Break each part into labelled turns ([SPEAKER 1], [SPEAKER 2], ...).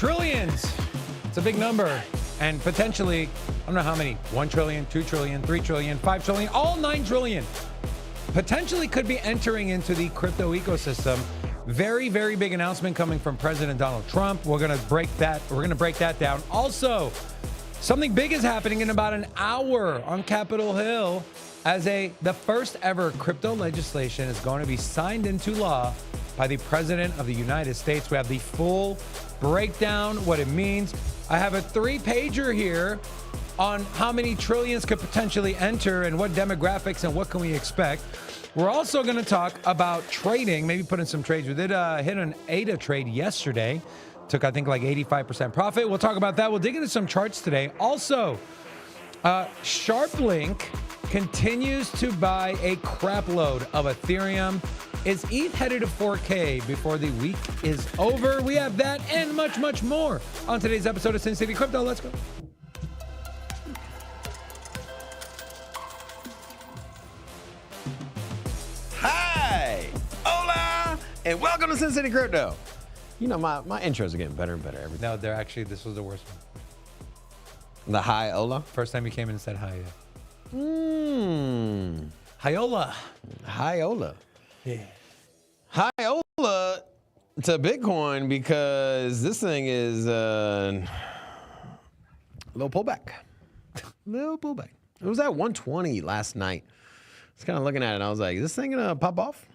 [SPEAKER 1] Trillions. It's a big number. And potentially, I don't know how many, 1 trillion, 2 trillion, 3 trillion, 5 trillion, all 9 trillion. Potentially could be entering into the crypto ecosystem. Very, very big announcement coming from President Donald Trump. We're going to break that down. Also, something big is happening in about an hour on Capitol Hill as the first ever crypto legislation is going to be signed into law by the President of the United States. We have the full breakdown, what it means. I have a 3-pager here on how many trillions could potentially enter and what demographics and what can we expect. We're also going to talk about trading, maybe put in some trades. We did hit an ADA trade yesterday. Took, I think, like 85% profit. We'll talk about that. We'll dig into some charts today. Also, SharpLink continues to buy a crap load of Ethereum. Is ETH headed to 4K before the week is over? We have that and much, much more on today's episode of Sin City Crypto. Let's go.
[SPEAKER 2] Hi, hola, and welcome to Sin City Crypto. You know, my intros are getting better and better every time.
[SPEAKER 1] No, this was the worst one.
[SPEAKER 2] The hi, hola?
[SPEAKER 1] First time you came in and said hi.
[SPEAKER 2] Hi-ola. Hi-ola.
[SPEAKER 1] Yeah.
[SPEAKER 2] Hi-ola to Bitcoin because this thing is a little pullback. Little pullback. It was at 120 last night. I was kind of looking at it and I was like, is this thing going to pop off?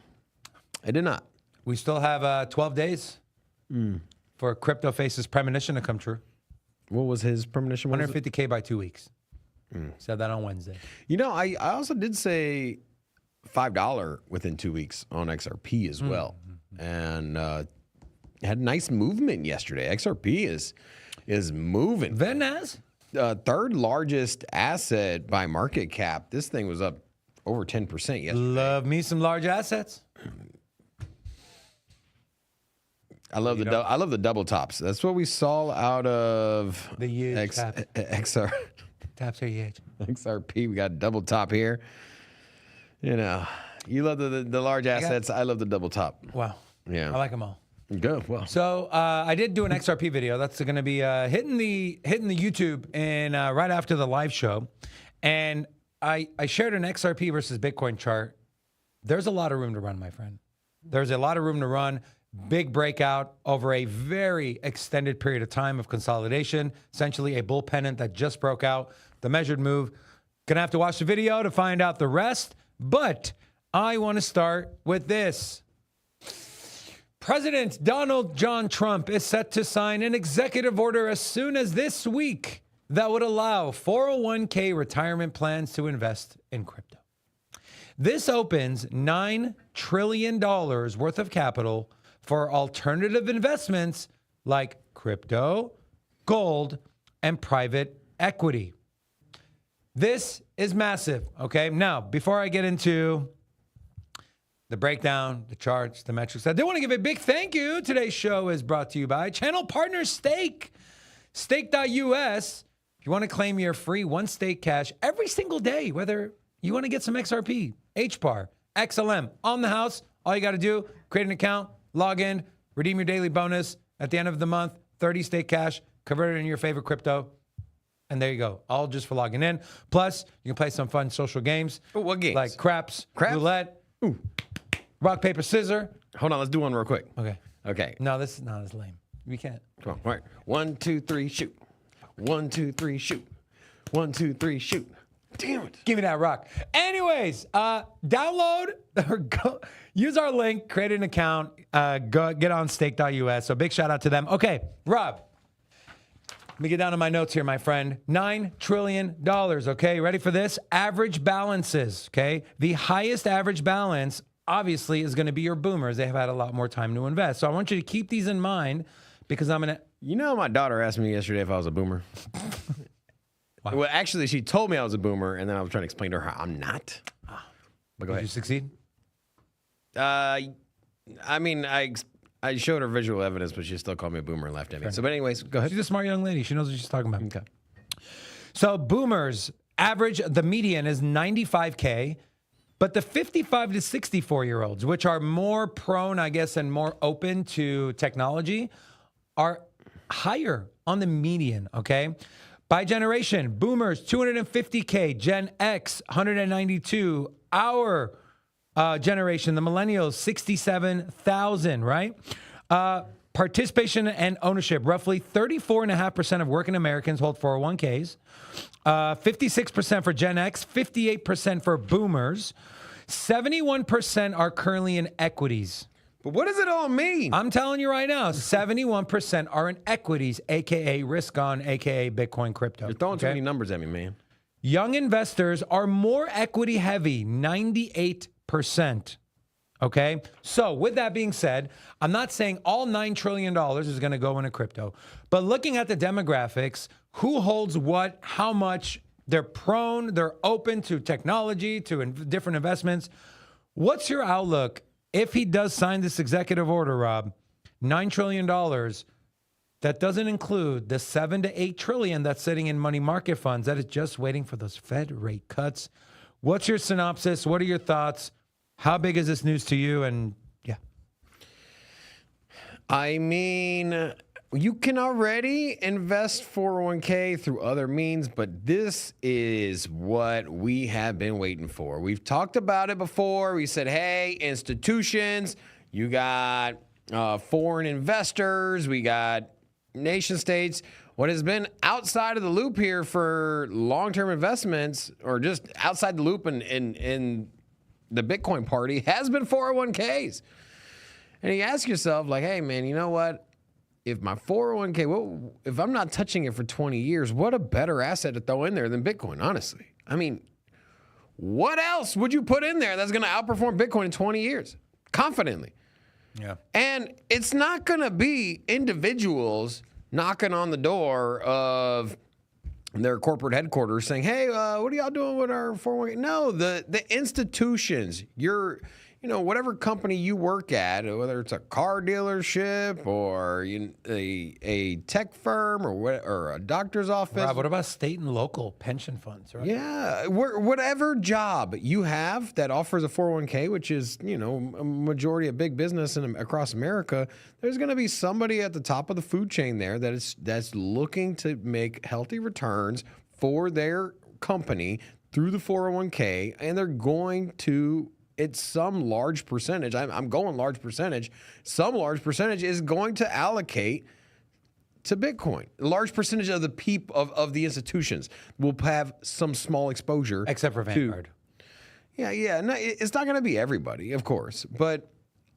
[SPEAKER 2] It did not.
[SPEAKER 1] We still have 12 days for Crypto Face's premonition to come true.
[SPEAKER 2] What was his premonition?
[SPEAKER 1] 150K by 2 weeks. Said that on Wednesday.
[SPEAKER 2] You know, I also did say $5 within 2 weeks on XRP as well. And had nice movement yesterday. XRP is moving.
[SPEAKER 1] Very nice.
[SPEAKER 2] Third largest asset by market cap. This thing was up over 10% yesterday.
[SPEAKER 1] Love me some large assets.
[SPEAKER 2] I love the double tops. That's what we saw out of
[SPEAKER 1] the huge
[SPEAKER 2] XR.
[SPEAKER 1] Taps are huge.
[SPEAKER 2] XRP. We got a double top here. You know, you love the large assets. I love the double top.
[SPEAKER 1] Wow.
[SPEAKER 2] Yeah.
[SPEAKER 1] I like them all.
[SPEAKER 2] Good. Well.
[SPEAKER 1] So I did do an XRP video. That's going to be hitting the YouTube and right after the live show. And I shared an XRP versus Bitcoin chart. There's a lot of room to run, my friend. There's a lot of room to run. Big breakout over a very extended period of time of consolidation. Essentially a bull pennant that just broke out. The measured move. Gonna have to watch the video to find out the rest. But I want to start with this. President Donald John Trump is set to sign an executive order as soon as this week that would allow 401k retirement plans to invest in crypto. This opens $9 trillion worth of capital for alternative investments like crypto, gold, and private equity. This is massive, okay? Now, before I get into the breakdown, the charts, the metrics, I do want to give a big thank you. Today's show is brought to you by channel partner Stake, stake.us. If you want to claim your free one stake cash every single day, whether you want to get some XRP, HBAR, XLM on the house, all you got to do, create an account, log in, redeem your daily bonus. At the end of the month, 30 stake cash, convert it into your favorite crypto. And there you go. All just for logging in. Plus, you can play some fun social games.
[SPEAKER 2] Ooh, what games?
[SPEAKER 1] Like craps, roulette, rock, paper, scissors.
[SPEAKER 2] Hold on, let's do one real quick.
[SPEAKER 1] Okay. No, this is not as lame. We can't.
[SPEAKER 2] Come on. All right. 1, 2, 3, shoot. 1, 2, 3, shoot. 1, 2, 3, shoot. Damn it.
[SPEAKER 1] Give me that rock. Anyways, download or go use our link, create an account, go get on stake.us. So big shout out to them. Okay, Rob. Let me get down to my notes here, my friend. $9 trillion, okay? Ready for this? Average balances, okay? The highest average balance, obviously, is going to be your boomers. They have had a lot more time to invest. So I want you to keep these in mind because I'm going to...
[SPEAKER 2] You know, my daughter asked me yesterday if I was a boomer. Wow. Well, actually, she told me I was a boomer, and then I was trying to explain to her I'm not. But go ahead.
[SPEAKER 1] Did you succeed?
[SPEAKER 2] I mean, I showed her visual evidence, but she still called me a boomer and laughed at me. So, but anyways, go ahead.
[SPEAKER 1] She's a smart young lady. She knows what she's talking about. Okay. So boomers, average, the median is 95K, but the 55 to 64-year-olds, which are more prone, I guess, and more open to technology, are higher on the median, okay? By generation, boomers, 250K, Gen X, 192, our generation, the millennials, 67,000, right? Participation and ownership, roughly 34.5% of working Americans hold 401ks, 56% for Gen X, 58% for boomers, 71% are currently in equities.
[SPEAKER 2] But what does it all mean?
[SPEAKER 1] I'm telling you right now, 71% are in equities, aka risk on, aka Bitcoin crypto.
[SPEAKER 2] You're throwing too many numbers at me, man.
[SPEAKER 1] Young investors are more equity heavy, 98%. Okay. So with that being said, I'm not saying all $9 trillion is going to go into crypto, but looking at the demographics, who holds what, how much, they're prone, they're open to technology, to different investments. What's your outlook if he does sign this executive order, Rob? $9 trillion. That doesn't include the 7 to 8 trillion that's sitting in money market funds that is just waiting for those Fed rate cuts. What's your synopsis? What are your thoughts? How big is this news to you? And yeah.
[SPEAKER 2] I mean, you can already invest 401k through other means, but this is what we have been waiting for. We've talked about it before. We said, hey, institutions, you got foreign investors, we got nation states. What has been outside of the loop here for long-term investments, or just outside the loop in the Bitcoin party, has been 401ks. And you ask yourself, like, hey, man, you know what? If my 401k, if I'm not touching it for 20 years, what a better asset to throw in there than Bitcoin, honestly. I mean, what else would you put in there that's going to outperform Bitcoin in 20 years? Confidently.
[SPEAKER 1] Yeah.
[SPEAKER 2] And it's not going to be individuals knocking on the door of their corporate headquarters saying, hey, what are y'all doing with our 401k? No, the institutions, whatever company you work at, whether it's a car dealership or a tech firm or a doctor's office.
[SPEAKER 1] Rob, what about state and local pension funds, right?
[SPEAKER 2] Yeah, whatever job you have that offers a 401k, which is, a majority of big business across America, there's going to be somebody at the top of the food chain there that's looking to make healthy returns for their company through the 401k, and they're going to. It's some large percentage. I'm going large percentage. Some large percentage is going to allocate to Bitcoin. A large percentage of the of the institutions will have some small exposure,
[SPEAKER 1] except for Vanguard.
[SPEAKER 2] Yeah. No, it's not going to be everybody, of course, but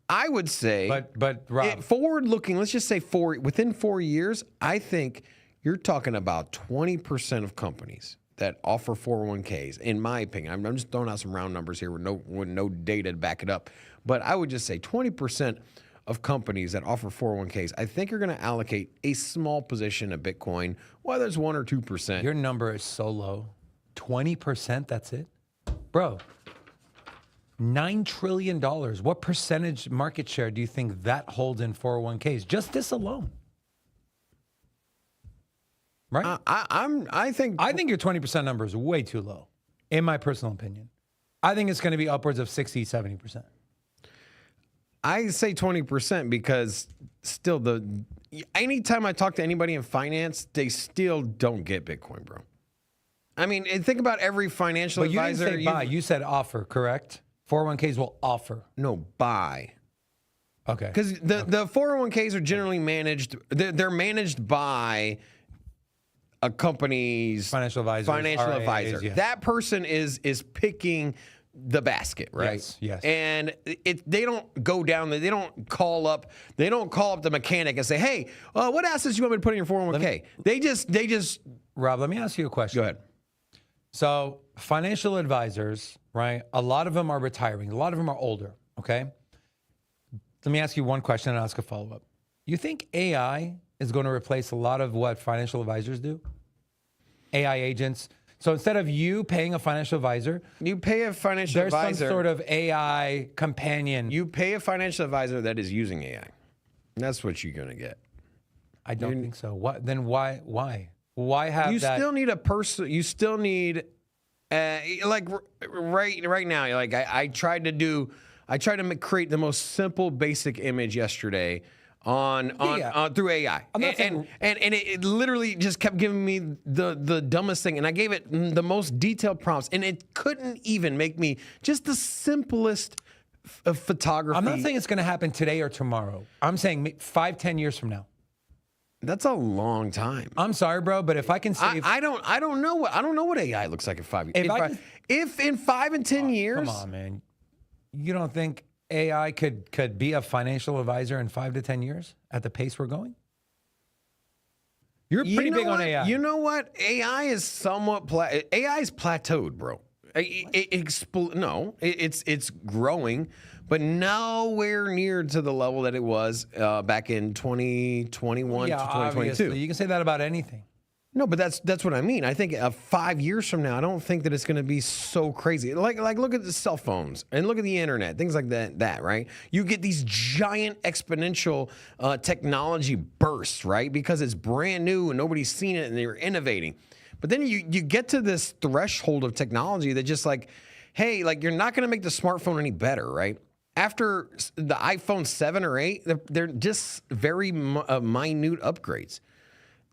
[SPEAKER 2] I would say,
[SPEAKER 1] but Rob,
[SPEAKER 2] forward looking, let's just say within 4 years, I think you're talking about 20% of companies that offer 401ks, in my opinion. I'm just throwing out some round numbers here with no data to back it up. But I would just say 20% of companies that offer 401ks, I think are going to allocate a small position of Bitcoin, whether it's 1 or 2%.
[SPEAKER 1] Your number is so low. 20%, that's it? Bro, $9 trillion. What percentage market share do you think that holds in 401ks? Just this alone. Right?
[SPEAKER 2] I think
[SPEAKER 1] your 20% number is way too low, in my personal opinion. I think it's going to be upwards of 60, 70%.
[SPEAKER 2] I say 20% because still anytime I talk to anybody in finance, they still don't get Bitcoin, bro. I mean, think about every financial advisor.
[SPEAKER 1] You didn't say buy, you said offer, correct? 401ks will offer.
[SPEAKER 2] No, buy.
[SPEAKER 1] Okay.
[SPEAKER 2] Because the 401ks are generally managed, they're managed by a company's
[SPEAKER 1] financial advisor.
[SPEAKER 2] Yeah. That person is picking the basket, right?
[SPEAKER 1] Yes.
[SPEAKER 2] And they don't go down there. They don't call up the mechanic and say, "Hey, what assets you want me to put in your 401k?" They just.
[SPEAKER 1] Rob, let me ask you a question.
[SPEAKER 2] Go ahead.
[SPEAKER 1] So financial advisors, right? A lot of them are retiring. A lot of them are older. Okay. Let me ask you one question and ask a follow-up. You think AI is going to replace a lot of what financial advisors do? AI agents. So instead of you paying a financial advisor,
[SPEAKER 2] you pay a financial advisor.
[SPEAKER 1] There's some sort of AI companion.
[SPEAKER 2] You pay a financial advisor that is using AI. That's what you're going to get.
[SPEAKER 1] I don't think so. What? Then why? Why have
[SPEAKER 2] you
[SPEAKER 1] that?
[SPEAKER 2] Still need a person? You still need, like right now. Like I tried to create the most simple, basic image yesterday through AI.
[SPEAKER 1] I'm not saying,
[SPEAKER 2] And it literally just kept giving me the dumbest thing. And I gave it the most detailed prompts, and it couldn't even make me just the simplest photography.
[SPEAKER 1] I'm not saying it's going to happen today or tomorrow. I'm saying 5, 10 years from now.
[SPEAKER 2] That's a long time.
[SPEAKER 1] I'm sorry, bro, but if I can save,
[SPEAKER 2] I don't know what AI looks like in 5 years. If in 5 and 10 years,
[SPEAKER 1] come on, man, you don't think AI could be a financial advisor in 5 to 10 years at the pace we're going? You're pretty big on AI.
[SPEAKER 2] You know what? AI is somewhat AI is plateaued, bro. It's growing, but nowhere near to the level that it was back in 2021 to 2022.
[SPEAKER 1] Obviously. You can say that about anything.
[SPEAKER 2] No, but that's what I mean. I think 5 years from now, I don't think that it's going to be so crazy. Like look at the cell phones and look at the internet, things like that, right? You get these giant exponential technology bursts, right? Because it's brand new and nobody's seen it and they're innovating. But then you get to this threshold of technology that just like, hey, like you're not going to make the smartphone any better, right? After the iPhone 7 or 8, they're just very minute upgrades.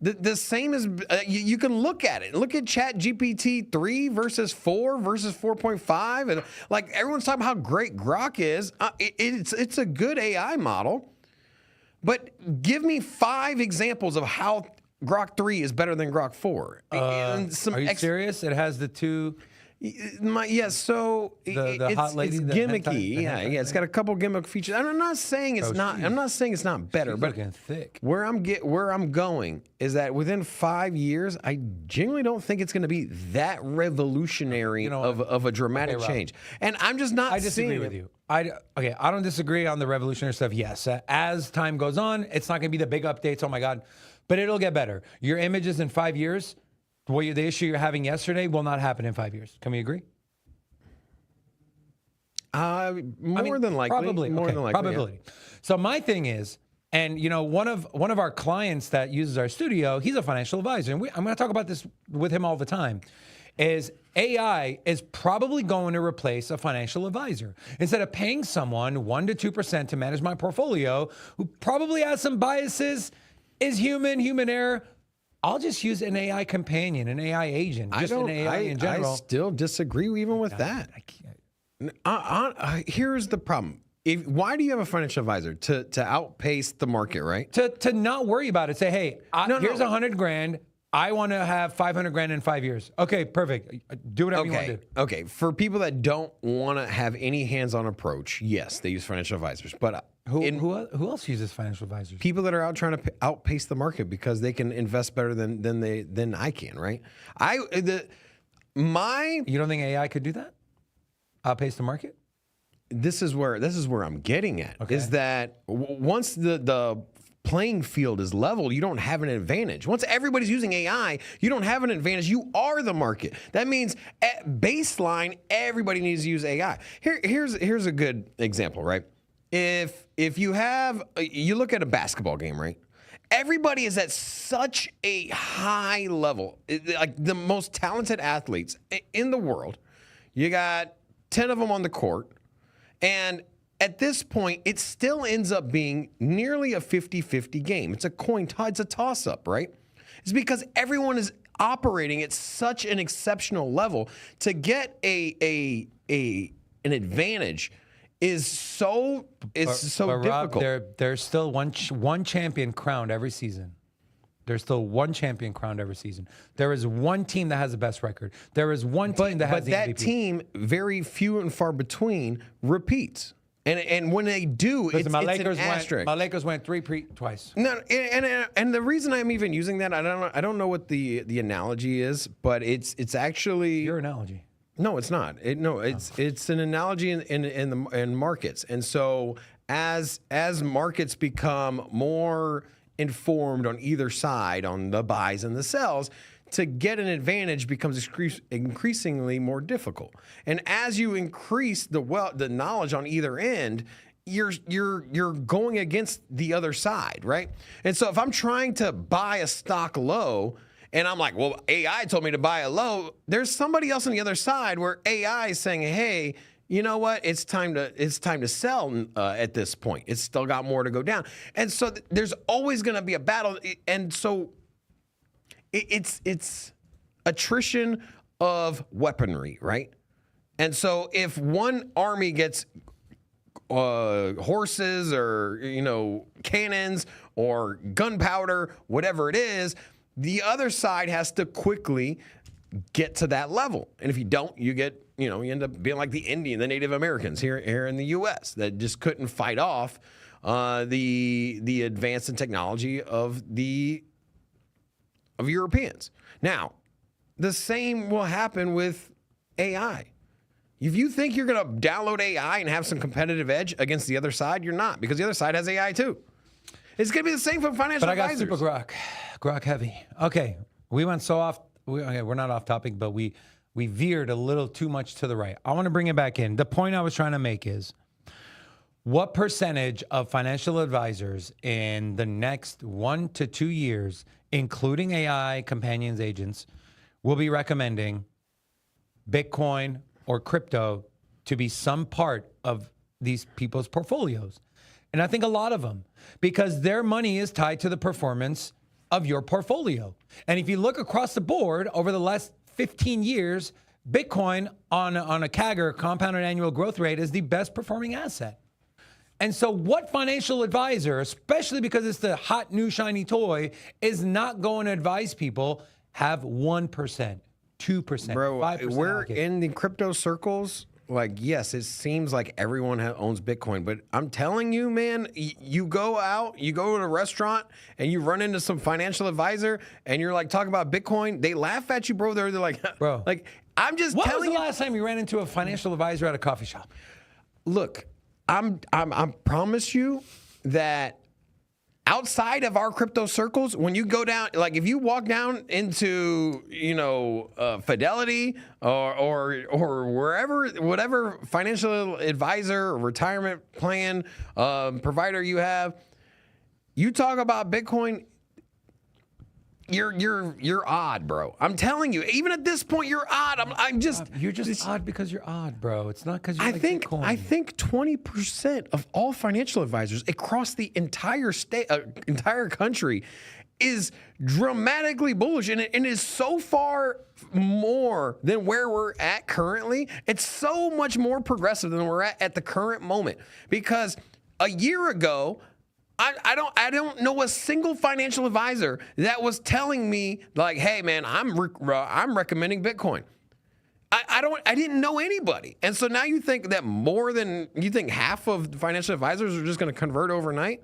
[SPEAKER 2] The same as you can look at it. Look at ChatGPT 3 versus 4 versus 4.5, and like everyone's talking about how great Grok is. It's a good AI model, but give me 5 examples of how Grok 3 is better than Grok 4.
[SPEAKER 1] Are you serious? It has the two.
[SPEAKER 2] So
[SPEAKER 1] the hot lady,
[SPEAKER 2] it's
[SPEAKER 1] the
[SPEAKER 2] gimmicky.
[SPEAKER 1] hentai,
[SPEAKER 2] It's got a couple gimmick features. I'm not saying it's not. I'm not saying it's not better,
[SPEAKER 1] She's
[SPEAKER 2] but
[SPEAKER 1] looking thick.
[SPEAKER 2] where I'm going is that within 5 years, I genuinely don't think it's going to be that revolutionary of a dramatic change. And I'm just not.
[SPEAKER 1] I disagree with you. I don't disagree on the revolutionary stuff. Yes, as time goes on, it's not going to be the big updates. Oh my God, but it'll get better. Your images in 5 years. The issue you're having yesterday will not happen in 5 years. Can we agree?
[SPEAKER 2] More than likely.
[SPEAKER 1] Probably.
[SPEAKER 2] More than likely.
[SPEAKER 1] Probability. Yeah. So my thing is, and one of our clients that uses our studio, he's a financial advisor, and I'm going to talk about this with him all the time. Is AI is probably going to replace a financial advisor. Instead of paying someone 1 to 2% to manage my portfolio, who probably has some biases, is human error. I'll just use an AI companion, an AI agent, just an AI in general.
[SPEAKER 2] I still disagree even with that. I can't. Here's the problem. Why do you have a financial advisor? To outpace the market, right?
[SPEAKER 1] To not worry about it. Say, hey, here's $100,000. I want to have 500 grand in 5 years. Okay, perfect. Do whatever you want to do.
[SPEAKER 2] Okay. For people that don't want to have any hands-on approach, yes, they use financial advisors. But
[SPEAKER 1] who else uses financial advisors?
[SPEAKER 2] People that are out trying to outpace the market because they can invest better than I can, right? You
[SPEAKER 1] don't think AI could do that? Outpace the market?
[SPEAKER 2] This is where I'm getting at. Okay. Is that once the playing field is level, you don't have an advantage. Once everybody's using AI, you don't have an advantage. You are the market. That means at baseline, everybody needs to use AI. Here's a good example, right? If you look at a basketball game, right? Everybody is at such a high level, like the most talented athletes in the world. You got 10 of them on the court, and at this point, it still ends up being nearly a 50-50 game. It's a coin toss. It's a toss-up, right? It's because everyone is operating at such an exceptional level. To get an advantage is so difficult.
[SPEAKER 1] Rob, there's still one champion crowned every season. There's still one champion crowned every season. There is one team that has the best record. There is one team that has the MVP.
[SPEAKER 2] But that team, very few and far between, repeats. And when they do, it's an asterisk.
[SPEAKER 1] My Lakers went twice.
[SPEAKER 2] No, and the reason I'm even using that, I don't know what the analogy is, but it's actually
[SPEAKER 1] your analogy.
[SPEAKER 2] No, it's not. It's an analogy in markets. And so as markets become more informed on either side, on the buys and the sells, to get an advantage becomes increasingly more difficult. And as you increase the knowledge on either end, you're going against the other side, right? And so if I'm trying to buy a stock low, and I'm like, well, AI told me to buy a low, there's somebody else on the other side where AI is saying, hey, you know what? It's time to sell at this point. It's still got more to go down. And so there's always going to be a battle. And so it's attrition of weaponry, right? And so if one army gets horses or, cannons or gunpowder, whatever it is, the other side has to quickly get to that level. And if you don't, you end up being like the Native Americans here in the U.S. that just couldn't fight off the advance in technology of Europeans. Now, the same will happen with AI. If you think you're going to download AI and have some competitive edge against the other side, you're not, because the other side has AI too. It's going to be the same for financial advisors.
[SPEAKER 1] But I got super grok heavy. Okay, we went so off. We're not off topic, but we veered a little too much to the right. I want to bring it back in. The point I was trying to make is, what percentage of financial advisors in the next 1 to 2 years, including AI companions agents, will be recommending Bitcoin or crypto to be some part of these people's portfolios? And I think a lot of them, because their money is tied to the performance of your portfolio. And if you look across the board over the last 15 years, Bitcoin on a CAGR, compounded annual growth rate, is the best performing asset. And so what financial advisor, especially because it's the hot new shiny toy, is not going to advise people have 1%, 2%, 5%?
[SPEAKER 2] We're in the crypto circles. Like, yes, it seems like everyone owns Bitcoin, but I'm telling you, man, you go out, you go to a restaurant and you run into some financial advisor and you're like talking about Bitcoin, they laugh at you, bro. They're like,
[SPEAKER 1] bro,
[SPEAKER 2] like, I'm just telling you.
[SPEAKER 1] When was the last time you ran into a financial advisor at a coffee shop?
[SPEAKER 2] Look, I promise you that outside of our crypto circles, when you go down, like if you walk down into, Fidelity or wherever, whatever financial advisor or retirement plan provider you have, you talk about Bitcoin, you're odd, bro. I'm telling you, even at this point, you're odd.
[SPEAKER 1] You're just odd because you're odd, bro. It's not because you like Bitcoin.
[SPEAKER 2] I think 20% of all financial advisors across the entire entire country is dramatically bullish, and it is so far more than where we're at currently. It's so much more progressive than we're at the current moment, because a year ago, I don't know a single financial advisor that was telling me like, hey man, I'm recommending Bitcoin. I didn't know anybody. And so now you think that half of financial advisors are just going to convert overnight?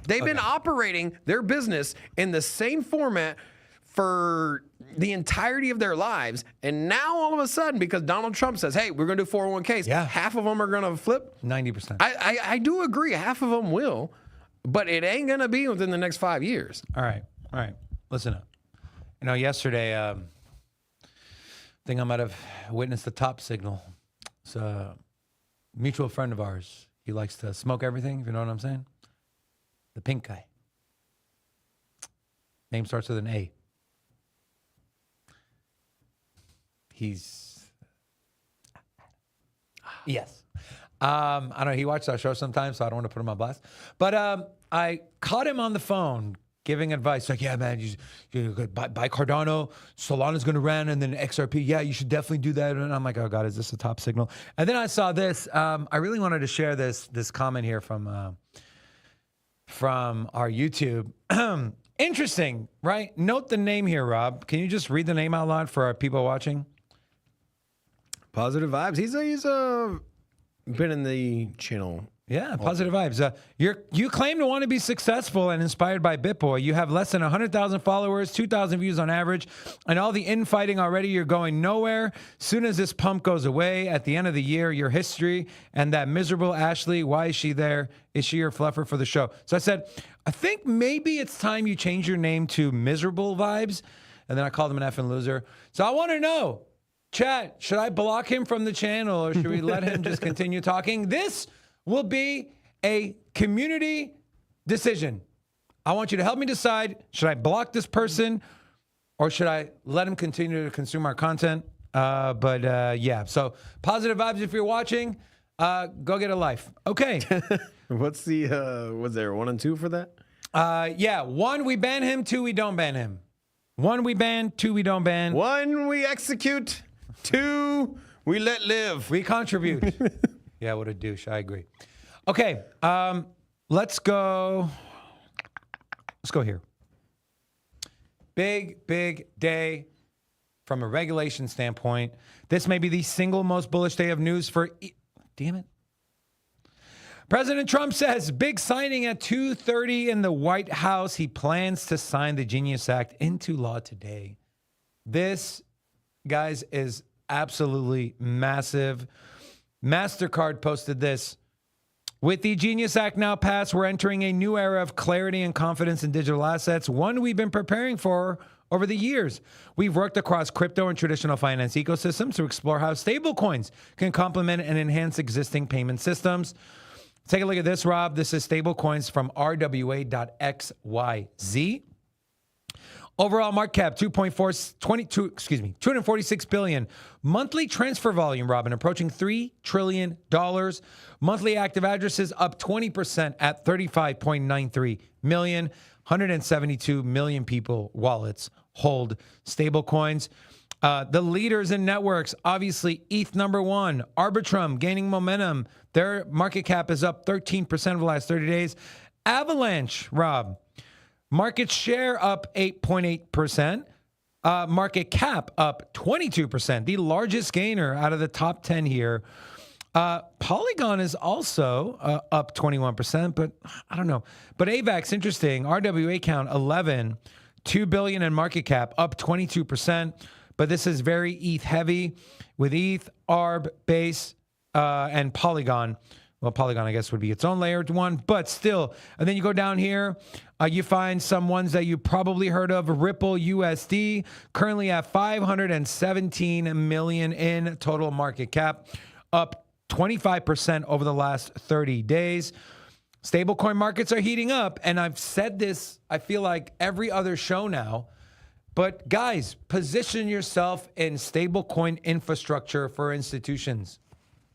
[SPEAKER 2] They've been operating their business in the same format for the entirety of their lives. And now all of a sudden, because Donald Trump says, hey, we're going to do 401ks, half of them are going to flip.
[SPEAKER 1] 90%.
[SPEAKER 2] I do agree. Half of them will. But it ain't going to be within the next 5 years.
[SPEAKER 1] All right. Listen up. Yesterday, I think I might have witnessed the top signal. It's a mutual friend of ours. He likes to smoke everything, if you know what I'm saying. The pink guy. Name starts with an A. Yes. I don't know. He watches our show sometimes, so I don't want to put him on blast. But I caught him on the phone giving advice. Like, yeah, man, you buy Cardano. Solana's going to run, and then XRP. Yeah, you should definitely do that. And I'm like, oh God, is this a top signal? And then I saw this. I really wanted to share this comment here from our YouTube. Interesting, right? Note the name here, Rob. Can you just read the name out loud for our people watching?
[SPEAKER 2] Positive Vibes. He's been in the channel.
[SPEAKER 1] Yeah, Positive Vibes. You claim to want to be successful and inspired by BitBoy. You have less than 100,000 followers, 2,000 views on average, and all the infighting already. You're going nowhere. Soon as this pump goes away at the end of the year, your history and that miserable Ashley, why is she there? Is she your fluffer for the show? So I said, I think maybe it's time you change your name to Miserable Vibes. And then I called him an effing loser. So I want to know, chat, should I block him from the channel or should we let him just continue talking? This will be a community decision. I want you to help me decide, should I block this person or should I let him continue to consume our content? Yeah, so positive vibes if you're watching. Go get a life. Okay.
[SPEAKER 2] What's the, was there 1 and 2 for that?
[SPEAKER 1] Yeah, 1, we ban him. 2, we don't ban him. 1, we ban. 2, we don't ban.
[SPEAKER 2] 1, we execute. 2, we let live.
[SPEAKER 1] We contribute. Yeah, what a douche. I agree. Okay, let's go. Let's go here. Big day from a regulation standpoint. This may be the single most bullish day of news for... Damn it. President Trump says big signing at 2:30 in the White House. He plans to sign the Genius Act into law today. This, guys, is absolutely massive. MasterCard posted this. With the Genius Act now passed, we're entering a new era of clarity and confidence in digital assets, one we've been preparing for over the years. We've worked across crypto and traditional finance ecosystems to explore how stablecoins can complement and enhance existing payment systems. Take a look at this, Rob. This is stablecoins from rwa.xyz. Overall market cap, 246 billion. Monthly transfer volume, Robin, approaching $3 trillion. Monthly active addresses up 20% at 35.93 million. 172 million people wallets hold stable coins. The leaders in networks, obviously ETH #1, Arbitrum gaining momentum. Their market cap is up 13% over the last 30 days. Avalanche, Rob, market share up 8.8%. Market cap up 22%, the largest gainer out of the top 10 here. Polygon is also up 21%, but I don't know. But AVAX, interesting. RWA count 11, 2 billion in market cap, up 22%. But this is very ETH heavy with ETH, ARB, Base, and Polygon. Well, Polygon, I guess, would be its own layered one, but still. And then you go down here, you find some ones that you probably heard of. Ripple USD, currently at 517 million in total market cap, up 25% over the last 30 days. Stablecoin markets are heating up, and I've said this, I feel like every other show now, but guys, position yourself in stablecoin infrastructure for institutions.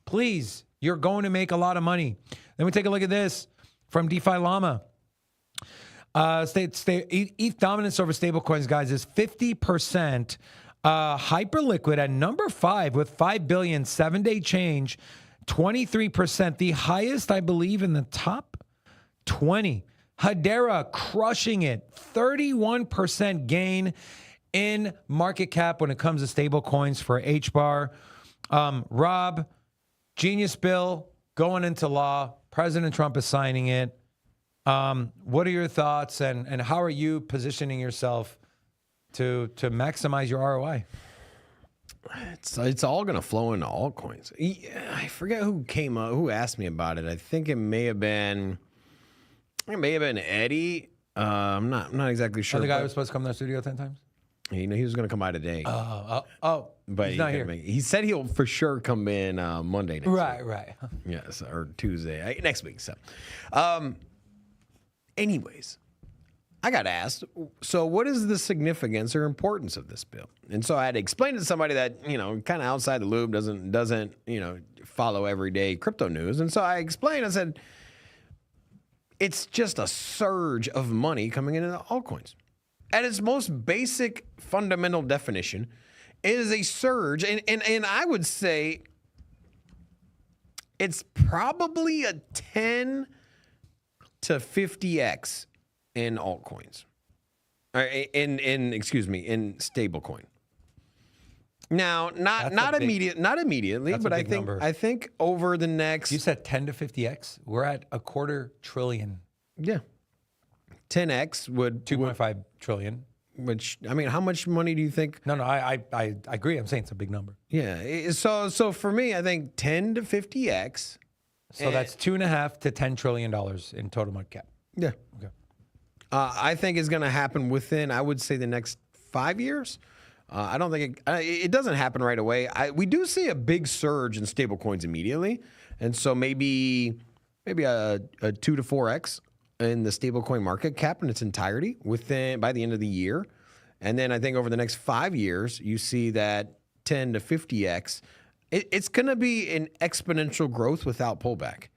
[SPEAKER 1] Please. You're going to make a lot of money. Then we take a look at this from DeFi Llama. ETH dominance over stablecoins, guys, is 50%. Hyperliquid at number 5 with 5 billion 7-day change, 23%, the highest, I believe, in the top 20. Hedera crushing it, 31% gain in market cap when it comes to stablecoins for HBAR. Rob, Genius bill going into law. President Trump is signing it. What are your thoughts, and how are you positioning yourself to maximize your ROI?
[SPEAKER 2] It's all going to flow into altcoins. I forget who asked me about it. I think it may have been Eddie. I'm not exactly sure.
[SPEAKER 1] The guy who was supposed to come to the studio 10 times?
[SPEAKER 2] You know, he was going to come by today.
[SPEAKER 1] But he's not here.
[SPEAKER 2] He said he'll for sure come in Monday next week.
[SPEAKER 1] Right.
[SPEAKER 2] Yes, or Tuesday next week. So, anyways, I got asked, so what is the significance or importance of this bill? And so I had to explain to somebody that, you know, kind of outside the loop, doesn't, you know, follow everyday crypto news. And so I explained, I said, it's just a surge of money coming into altcoins. At its most basic fundamental definition, it is a surge. And I would say it's probably a 10 to 50x in altcoins. In stablecoin. Now, not immediately, but I think over the next.
[SPEAKER 1] You said 10 to 50x. We're at $250 billion.
[SPEAKER 2] Yeah, 10x would
[SPEAKER 1] 2.5 trillion.
[SPEAKER 2] Which, I mean, how much money do you think?
[SPEAKER 1] No, I agree. I'm saying it's a big number.
[SPEAKER 2] Yeah. So for me, I think 10 to 50x.
[SPEAKER 1] So that's $2.5 to $10 trillion in total market cap.
[SPEAKER 2] Yeah.
[SPEAKER 1] Okay.
[SPEAKER 2] I think it's going to happen within, I would say, the next 5 years. I don't think it doesn't happen right away. We do see a big surge in stablecoins immediately, and so maybe a 2 to 4x in the stablecoin market cap in its entirety by the end of the year, and then I think over the next 5 years you see that 10 to 50x. It's going to be an exponential growth without pullback.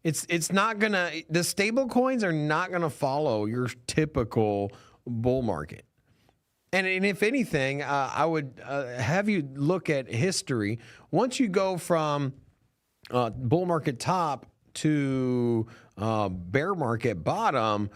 [SPEAKER 2] It's not going to, the stable coins are not going to follow your typical bull market. And if anything, I would have you look at history. Once you go from bull market top to bear market bottom,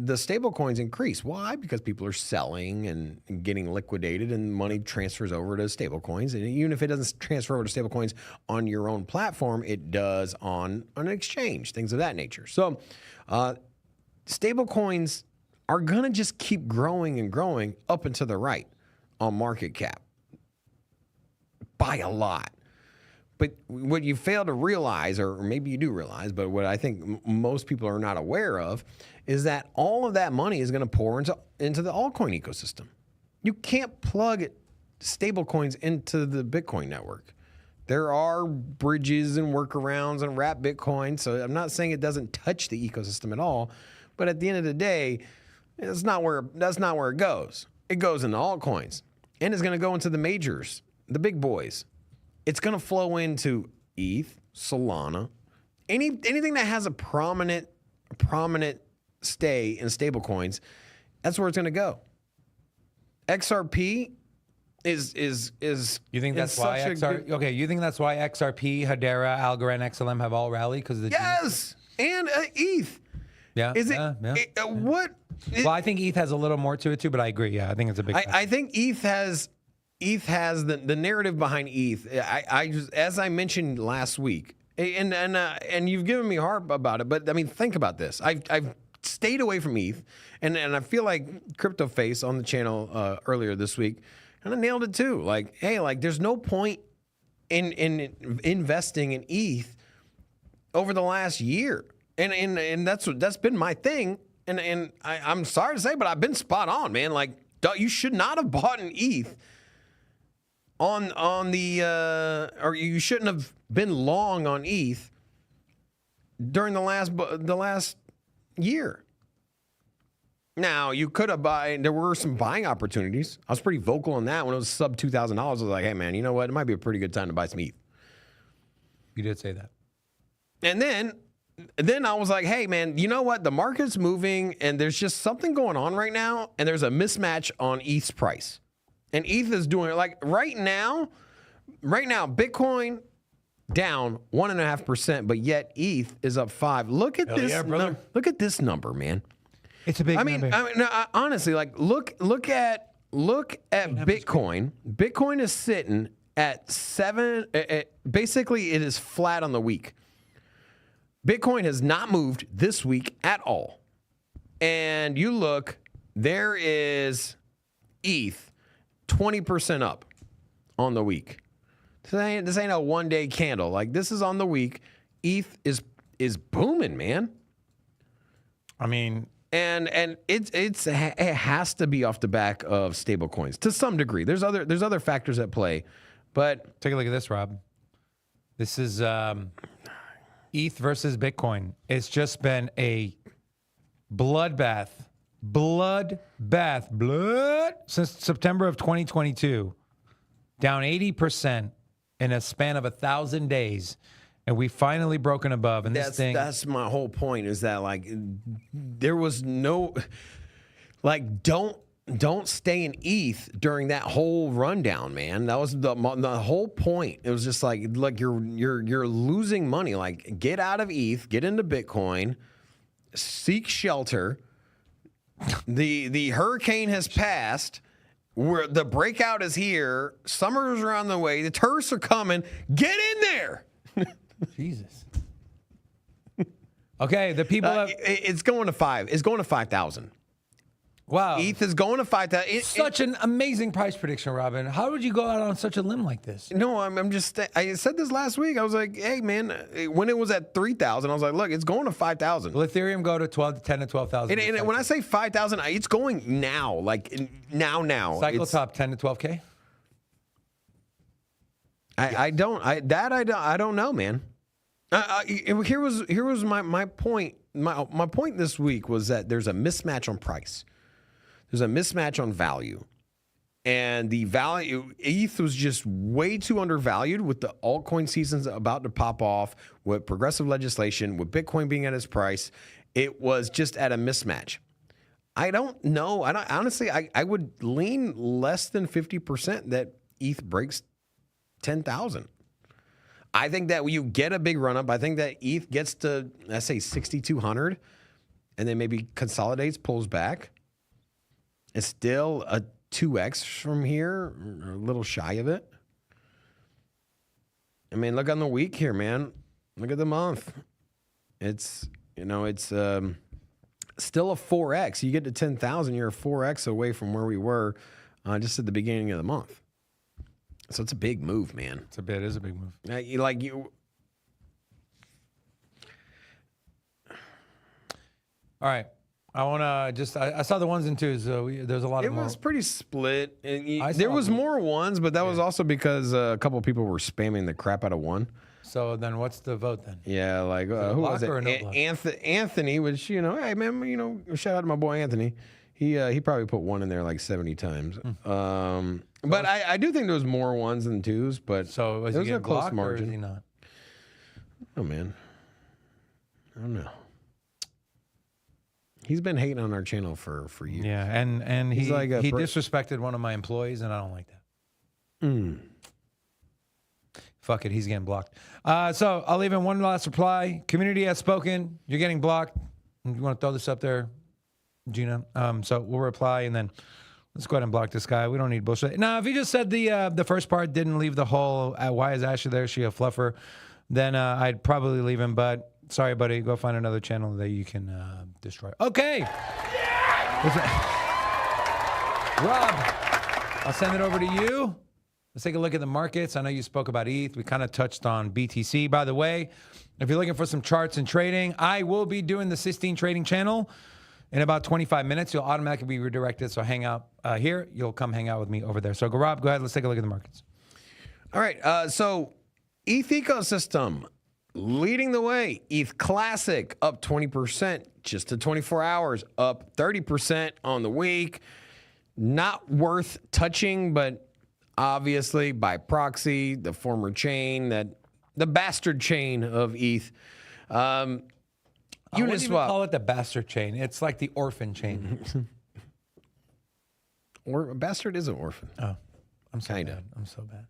[SPEAKER 2] the stable coins increase. Why? Because people are selling and getting liquidated and money transfers over to stable coins. And even if it doesn't transfer over to stable coins on your own platform, it does on an exchange, things of that nature. So stable coins are going to just keep growing and growing up and to the right on market cap by a lot. But what you fail to realize, or maybe you do realize, but what I think most people are not aware of, is that all of that money is going to pour into the altcoin ecosystem. You can't plug stable coins into the Bitcoin network. There are bridges and workarounds and wrap Bitcoin, so I'm not saying it doesn't touch the ecosystem at all, but at the end of the day, that's not where it goes. It goes into altcoins, and it's going to go into the majors, the big boys. It's going to flow into ETH, Solana, anything that has a prominent stay in stable coins. That's where it's going to go. XRP is
[SPEAKER 1] you think that's why XRP? Okay, you think that's why XRP, Hedera, Algorand, XLM have all rallied because of the
[SPEAKER 2] yes, and ETH.
[SPEAKER 1] Yeah,
[SPEAKER 2] is it what?
[SPEAKER 1] Well, I think ETH has a little more to it too, but I agree. Yeah, I think it's a big.
[SPEAKER 2] I think ETH has the narrative behind ETH. I just, as I mentioned last week, and you've given me harp about it, but I mean, think about this. I've stayed away from ETH, and I feel like Crypto Face on the channel earlier this week kind of nailed it too. Like, hey, like there's no point in investing in ETH over the last year, and that's been my thing. And I'm sorry to say, but I've been spot on, man. Like, you should not have bought an ETH on the or you shouldn't have been long on ETH during the last year. Now, you could have there were some buying opportunities. I was pretty vocal on that when it was sub $2,000. I was like, hey man, you know what? It might be a pretty good time to buy some ETH.
[SPEAKER 1] You did say that.
[SPEAKER 2] And then I was like, hey man, you know what? The market's moving and there's just something going on right now, and there's a mismatch on ETH's price. And ETH is doing it like right now, Bitcoin down 1.5%, but yet ETH is up 5%. Look at this.
[SPEAKER 1] Yeah,
[SPEAKER 2] look at this number, man.
[SPEAKER 1] It's a big number.
[SPEAKER 2] Honestly, like look at Bitcoin. Bitcoin is sitting at 7. Basically, it is flat on the week. Bitcoin has not moved this week at all. And you look, there is ETH 20% up on the week. This ain't a one-day candle. Like, this is on the week. ETH is booming, man.
[SPEAKER 1] I mean,
[SPEAKER 2] and it has to be off the back of stable coins to some degree. There's other factors at play, but
[SPEAKER 1] take a look at this, Rob. This is ETH versus Bitcoin. It's just been a bloodbath since September of 2022, down 80% in a span of 1,000 days. And we finally broken above. And
[SPEAKER 2] that's my whole point, is that like there was no, like, don't stay in ETH during that whole rundown, man. That was the whole point. It was just like you're losing money. Like, get out of ETH, get into Bitcoin, seek shelter. The hurricane has passed. Where the breakout is here. Summer's around the way. The tourists are coming. Get in there.
[SPEAKER 1] Jesus. Okay, the people have...
[SPEAKER 2] It's going to 5. It's going to 5,000.
[SPEAKER 1] Wow.
[SPEAKER 2] ETH is going to 5,000.
[SPEAKER 1] Such an amazing price prediction, Robin. How would you go out on such a limb like this?
[SPEAKER 2] No, I'm just... I said this last week. I was like, hey, man, when it was at 3,000, I was like, look, it's going to 5,000.
[SPEAKER 1] Will Ethereum go to 10 to 12,000?
[SPEAKER 2] And when I say 5,000, it's going now. Like, now.
[SPEAKER 1] Cycle top 10 to 12K?
[SPEAKER 2] I don't know, man. Here was my point. My point this week was that there's a mismatch on price. There's a mismatch on value, And the value, ETH was just way too undervalued with the altcoin seasons about to pop off, with progressive legislation, with Bitcoin being at its price. It was just at a mismatch. I don't know. Honestly, I would lean less than 50% that ETH breaks 10,000. I think that you get a big run up. I think that ETH gets to, let's say, 6,200, and then maybe consolidates, pulls back. It's still a 2x from here, or a little shy of it. I mean, look on the week here, man. Look at the month. It's, it's still a 4x. You get to 10,000, you're a 4x away from where we were just at the beginning of the month. So it's a big move, man.
[SPEAKER 1] It is a big move. All right. I want to I saw the ones and twos. So there's a lot of
[SPEAKER 2] It was pretty split. And
[SPEAKER 1] there
[SPEAKER 2] was more ones, but that was also because a couple of people were spamming the crap out of one.
[SPEAKER 1] So then what's the vote then?
[SPEAKER 2] Yeah, like, who was it? Anthony, which, hey, man, shout out to my boy Anthony. He probably put one in there like 70 times. But I do think there was more ones than twos, but
[SPEAKER 1] so
[SPEAKER 2] it was a close margin.
[SPEAKER 1] Or is he not?
[SPEAKER 2] Oh, man. I don't know. He's been hating on our channel for years.
[SPEAKER 1] Yeah, and he disrespected one of my employees, and I don't like that. Fuck it, he's getting blocked. So I'll leave in one last reply. Community has spoken. You're getting blocked. You want to throw this up there, Gina? So we'll reply, and then let's go ahead and block this guy. We don't need bullshit. Now, if he just said the first part didn't leave the whole, why is Ashley there? Is she a fluffer? Then I'd probably leave him, but sorry, buddy. Go find another channel that you can destroy. Okay. Rob, I'll send it over to you. Let's take a look at the markets. I know you spoke about ETH. We kind of touched on BTC. By the way, if you're looking for some charts and trading, I will be doing the Sistine Trading channel in about 25 minutes. You'll automatically be redirected. So hang out here. You'll come hang out with me over there. So Rob, go ahead. Let's take a look at the markets.
[SPEAKER 2] All right. So ETH ecosystem leading the way. ETH Classic up 20% just to 24 hours, up 30% on the week. Not worth touching, but obviously by proxy, the former chain, the bastard chain of ETH.
[SPEAKER 1] I wouldn't even call it the bastard chain. It's like the orphan chain.
[SPEAKER 2] Or a bastard is an orphan.
[SPEAKER 1] Oh, I'm so bad. I'm so bad.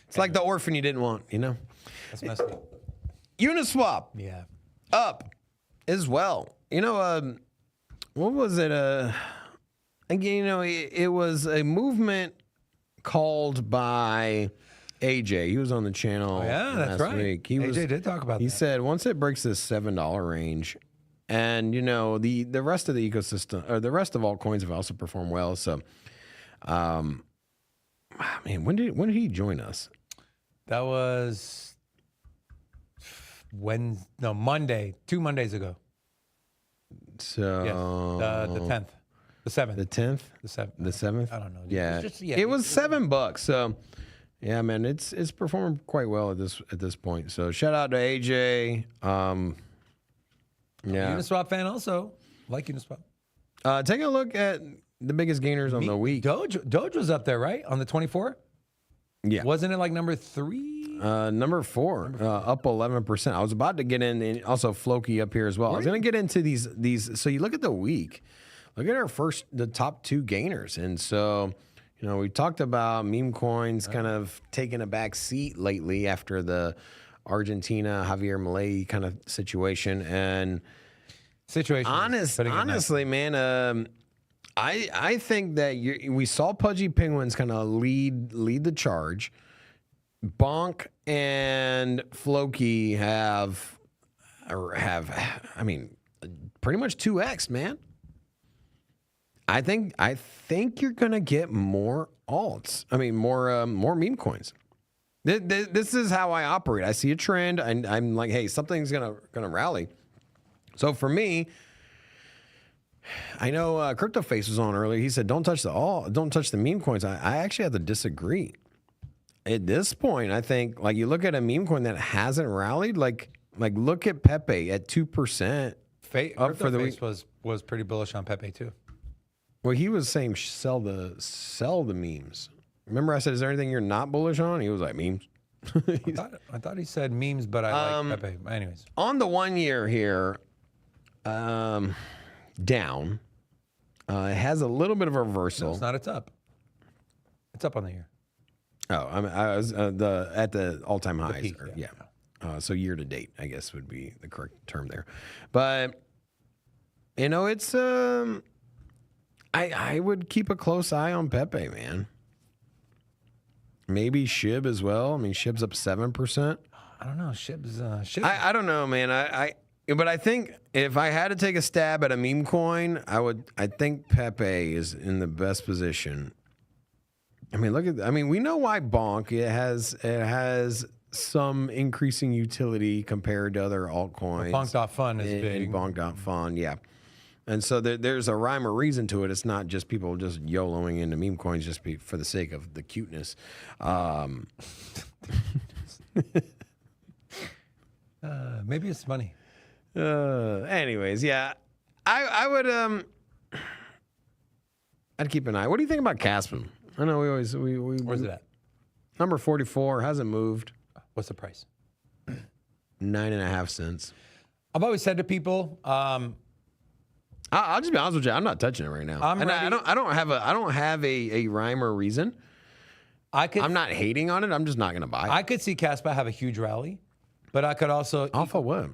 [SPEAKER 2] It's like the orphan you didn't want,
[SPEAKER 1] That's messed up.
[SPEAKER 2] Uniswap.
[SPEAKER 1] Yeah.
[SPEAKER 2] Up as well. What was it? Again, it was a movement called by AJ. He was on the channel
[SPEAKER 1] that's
[SPEAKER 2] last
[SPEAKER 1] right.
[SPEAKER 2] week.
[SPEAKER 1] AJ did talk about that.
[SPEAKER 2] He said once it breaks this $7 range, and the rest of the ecosystem, or the rest of altcoins have also performed well. So, man, when did he join us?
[SPEAKER 1] That was Monday, 2 Mondays ago.
[SPEAKER 2] So
[SPEAKER 1] yes, the 10th, the 7th,
[SPEAKER 2] the 10th,
[SPEAKER 1] the 7th,
[SPEAKER 2] the 7th.
[SPEAKER 1] I don't know.
[SPEAKER 2] Yeah, it was $7. So, yeah, man, it's performing quite well at this point. So, shout out to AJ. Yeah,
[SPEAKER 1] Uniswap fan also like Uniswap.
[SPEAKER 2] Taking a look at the biggest gainers on the week.
[SPEAKER 1] Doge was up there, right, on the 24.
[SPEAKER 2] Yeah,
[SPEAKER 1] wasn't it like number 3?
[SPEAKER 2] Number 4, up 11%. I was about to get in, and also Floki up here as well. I was going to get into these. So you look at the week, look at the top 2 gainers, and so we talked about meme coins kind of taking a back seat lately after the Argentina Javier Milei kind of situation and honestly, man. I think that we saw Pudgy Penguins kind of lead the charge. Bonk and Floki have pretty much 2x, man. I think you're gonna get more alts. More meme coins. This is how I operate. I see a trend, and I'm like, hey, something's gonna rally. So for me, I know CryptoFace was on earlier. He said, don't touch the meme coins. I actually have to disagree. At this point, I think, like, you look at a meme coin that hasn't rallied, like look at Pepe at 2% up for the week.
[SPEAKER 1] Was pretty bullish on Pepe too.
[SPEAKER 2] Well, he was saying sell the memes. Remember I said, is there anything you're not bullish on? He was like, memes.
[SPEAKER 1] I thought he said memes, but I like Pepe. Anyways.
[SPEAKER 2] On the 1 year here, down. It has a little bit of a reversal.
[SPEAKER 1] No, it's not. It's up. It's up on the year.
[SPEAKER 2] Oh, I was at the all-time highs.
[SPEAKER 1] peak,
[SPEAKER 2] Yeah. So year to date, I guess would be the correct term there. But you know, it's I would keep a close eye on Pepe, man. Maybe SHIB as well. I mean, SHIB's up 7%.
[SPEAKER 1] I don't know. Shib's.
[SPEAKER 2] I don't know, man. But I think if I had to take a stab at a meme coin, I think Pepe is in the best position. I mean, we know why Bonk. It has some increasing utility compared to other altcoins.
[SPEAKER 1] Bonk.fun is big.
[SPEAKER 2] Bonk.fun, yeah. And so there's a rhyme or reason to it. It's not just people just YOLOing into meme coins just for the sake of the cuteness.
[SPEAKER 1] Maybe it's money.
[SPEAKER 2] Anyways, yeah. I would I'd keep an eye. What do you think about Caspin? I know
[SPEAKER 1] Where's it at?
[SPEAKER 2] Number 44 hasn't moved.
[SPEAKER 1] What's the price?
[SPEAKER 2] 9.5 cents.
[SPEAKER 1] I've always said to people,
[SPEAKER 2] I'll just be honest with you. I'm not touching it right now. I don't have a rhyme or reason. I'm not hating on it. I'm just not going to buy it.
[SPEAKER 1] I could see Caspa have a huge rally, but I could also
[SPEAKER 2] Off of what?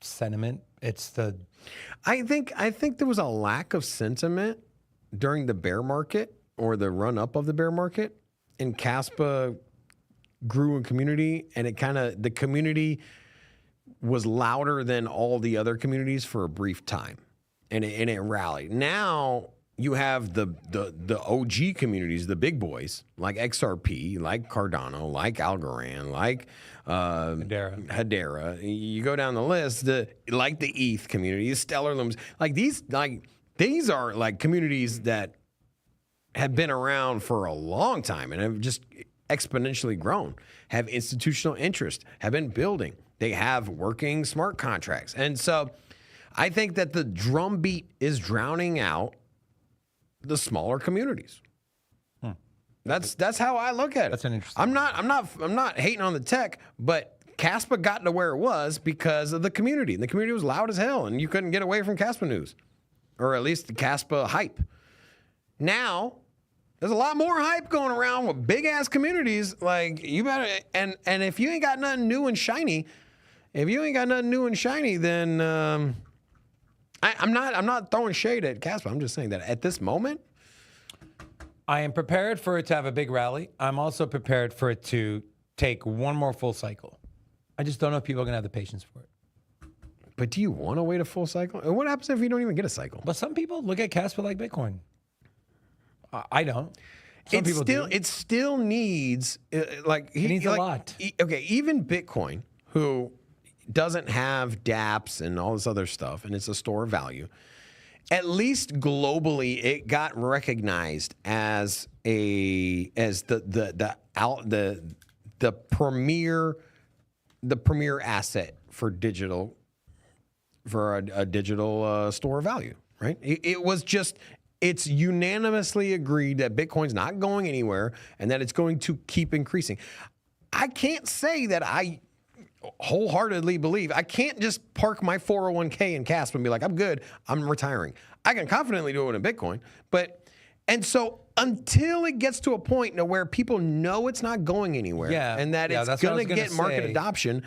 [SPEAKER 1] Sentiment.
[SPEAKER 2] I think there was a lack of sentiment during the bear market or the run up of the bear market, and Caspa grew in community, and the community was louder than all the other communities for a brief time, and it rallied. Now you have the OG communities, the big boys like XRP, like Cardano, like Algorand, like Hedera. You go down the list, like the ETH community, Stellar Looms, these are like communities that have been around for a long time and have just exponentially grown, have institutional interest, have been building. They have working smart contracts. And so I think that the drumbeat is drowning out the smaller communities. That's how I look at it.
[SPEAKER 1] That's an interesting.
[SPEAKER 2] I'm not hating on the tech, but Caspa got to where it was because of the community. And the community was loud as hell, and you couldn't get away from Caspa news, or at least the Caspa hype. Now there's a lot more hype going around with big ass communities. Like, you better, and if you ain't got nothing new and shiny, then I'm not throwing shade at Caspa. I'm just saying that at this moment,
[SPEAKER 1] I am prepared for it to have a big rally. I'm also prepared for it to take one more full cycle. I just don't know if people are going to have the patience for it.
[SPEAKER 2] But do you want to wait a full cycle? And what happens if you don't even get a cycle?
[SPEAKER 1] But some people look at Caspa like Bitcoin. I don't. Some people do.
[SPEAKER 2] It still needs
[SPEAKER 1] It needs a lot.
[SPEAKER 2] Okay, even Bitcoin, who doesn't have dApps and all this other stuff, and it's a store of value. At least globally, it got recognized as the premier asset for digital, for a digital store of value, right? It's unanimously agreed that Bitcoin's not going anywhere and that it's going to keep increasing. I can't say that I wholeheartedly believe. I can't just park my 401k in Caspa and be like, I'm good, I'm retiring. I can confidently do it in Bitcoin. And so until it gets to a point where people know it's not going anywhere and that it's going to get market adoption,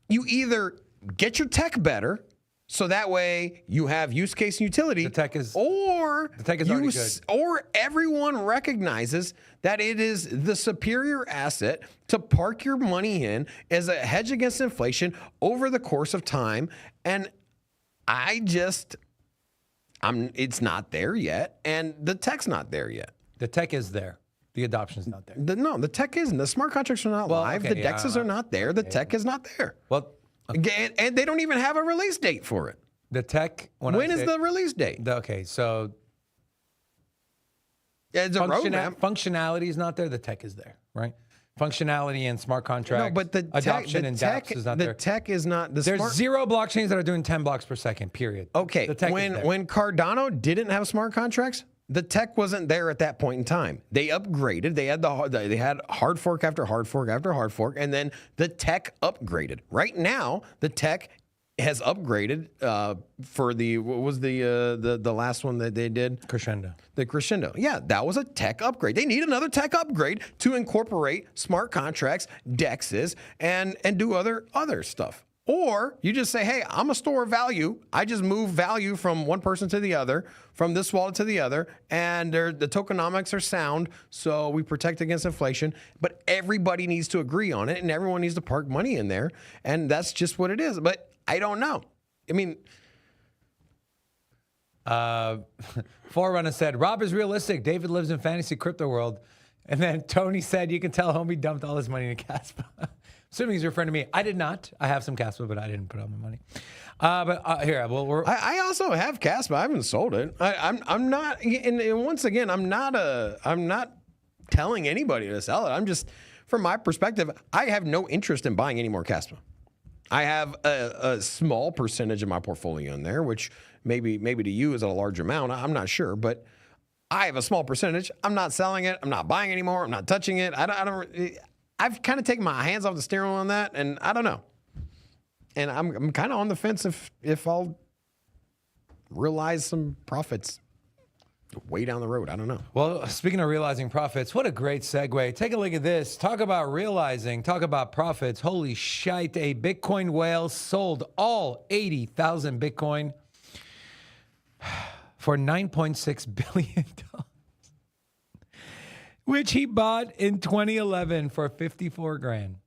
[SPEAKER 2] you either get your tech better, so that way you have use case and utility.
[SPEAKER 1] The tech is
[SPEAKER 2] already good. Or everyone recognizes that it is the superior asset to park your money in as a hedge against inflation over the course of time. And it's not there yet, and the tech's not there yet.
[SPEAKER 1] The tech is there. The adoption's not there.
[SPEAKER 2] The tech isn't. The smart contracts are not live. Okay, the DEXs are not there. The tech is not there.
[SPEAKER 1] Well.
[SPEAKER 2] Okay. And they don't even have a release date for it.
[SPEAKER 1] The tech.
[SPEAKER 2] When is the release date?
[SPEAKER 1] So
[SPEAKER 2] it's a roadmap.
[SPEAKER 1] Functionality is not there. The tech is there, right? functionality and smart contracts.
[SPEAKER 2] No, but the
[SPEAKER 1] adoption
[SPEAKER 2] tech,
[SPEAKER 1] and dApps is not
[SPEAKER 2] the
[SPEAKER 1] there.
[SPEAKER 2] tech is not the
[SPEAKER 1] There's
[SPEAKER 2] smart.
[SPEAKER 1] zero blockchains that are doing 10 blocks per second, period.
[SPEAKER 2] Okay,
[SPEAKER 1] The tech is there.
[SPEAKER 2] when Cardano didn't have smart contracts, the tech wasn't there at that point in time. They upgraded. They had hard fork after hard fork after hard fork, and then the tech upgraded. Right now, the tech has upgraded for what was the last one that they did?
[SPEAKER 1] Crescendo.
[SPEAKER 2] The Crescendo. Yeah, that was a tech upgrade. They need another tech upgrade to incorporate smart contracts, DEXs, and do other stuff. Or you just say, hey, I'm a store of value. I just move value from one person to the other, from this wallet to the other, and the tokenomics are sound, so we protect against inflation. But everybody needs to agree on it, and everyone needs to park money in there, and that's just what it is. But I don't know. I mean,
[SPEAKER 1] Forerunner said, Rob is realistic. David lives in fantasy crypto world. And then Tony said, you can tell homie dumped all his money in Caspa. Assuming he's referring to me. I did not. I have some Caspa, but I didn't put all my money. Here, well,
[SPEAKER 2] I also have Caspa. I haven't sold it. I'm not. And once again, I'm not telling anybody to sell it. I'm just, from my perspective, I have no interest in buying any more Caspa. I have a small percentage of my portfolio in there, which maybe to you is a large amount. I'm not sure, but I have a small percentage. I'm not selling it. I'm not buying anymore. I'm not touching it. I've kind of taken my hands off the steering wheel on that, and I don't know. And I'm kind of on the fence if I'll realize some profits way down the road. I don't know.
[SPEAKER 1] Well, speaking of realizing profits, what a great segue. Take a look at this. Talk about realizing, talk about profits. Holy shite, a Bitcoin whale sold all 80,000 Bitcoin for $9.6 billion, which he bought in 2011 for 54 grand.